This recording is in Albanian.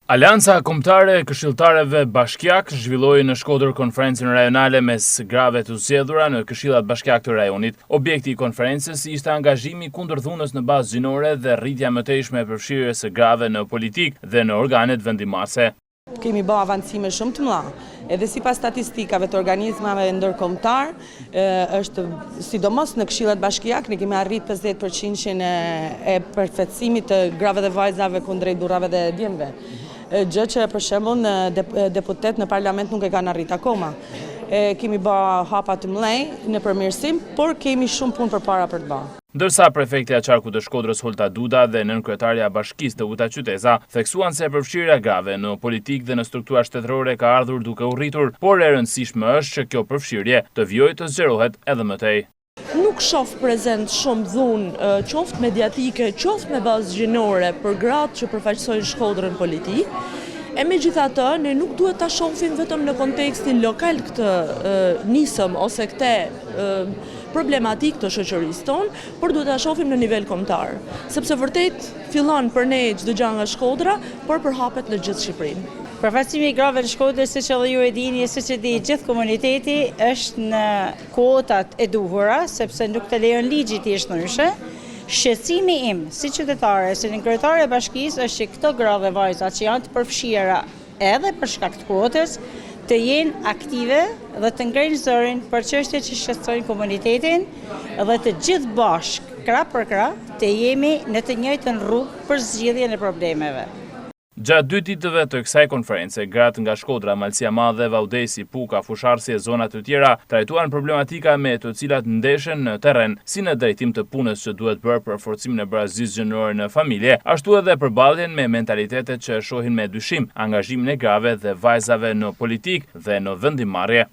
Alianca Kombëtare e Këshilltarëve Bashkiak zhvilloi në Shkodër konferencën rajonale mes grave të zgjedhura në këshillat bashkiak të rajonit. Objekti i konferencës ishte angazhimi kundër dhunës në bazë gjinore dhe rritja mëtejshme e përfshirjes së grave në politikë dhe në organet vendimmarrëse. Kemi bërë avancime shumë të mëdha. Edhe sipas statistikave të organizmave ndërkombëtar, është sidomos në këshillat bashkiak ne kemi arrit 50% e përfaqësimit të grave dhe vajzave kundrejt burrave dhe djemve. Gjë që për shembull në deputet në parlament nuk e kanë arrit akoma. Kemi bërë hapa të mëdhenj në përmirësim, por kemi shumë punë përpara për të bërë. Ndërsa prefektja e Qarkut të Shkodrës Holta Duda dhe nënkryetaria e Bashkisë të Uta Qyteza theksuan se përfshirja grave në politikë dhe në struktura shtetërore ka ardhur duke u rritur, por e rëndësishme është që kjo përfshirje të vijojë të zgjerohet edhe më tej. Nuk shoh prezent shumë dhunë, qoftë mediatike, qoftë me bazë gjinore për gratë që përfaqësojnë Shkodrën politikë. E megjithatë, ne nuk duhet ta shohim vetëm në kontekstin lokal këtë nisëm ose këtë problematik të shoqërisë tonë, por duhet ta shohim në nivel kombëtar, sepse vërtet fillon për ne çdo gjë nga Shkodra, por përhapet në gjithë Shqipërinë. Përfaqësimi i grave në Shkodër, siç edhe ju e dini, siç e di gjithë komuniteti, është në kuotat e duhura, sepse nuk të lejon ligji të jesh ndryshe. Shqetësimi im si qytetare, si nënkryetare e Bashkisë, është që këto gra dhe vajza që janë të përfshira edhe për shkak të kuotës, të jenë aktive dhe të ngrenë zërin për çështjet që shqetësojnë komunitetin dhe të gjithë bashkë, krah për krah, të jemi në të njëjtën rrugë për zgjidhjen e problemeve. Gjatë 2 ditëve të kësaj konference, gratë nga Shkodra, Malësia Madhe, Vaudesi, Puka, Fusharsi e zonat të tjera trajtuan problematika me të cilat ndeshen në terren, si në drejtim të punës që duhet bërë për forcimin e brazisë gjinore në familje, ashtu edhe përballjen me mentalitetet që shohin me dyshim angazhimin e grave dhe vajzave në politikë dhe në vendimmarrje.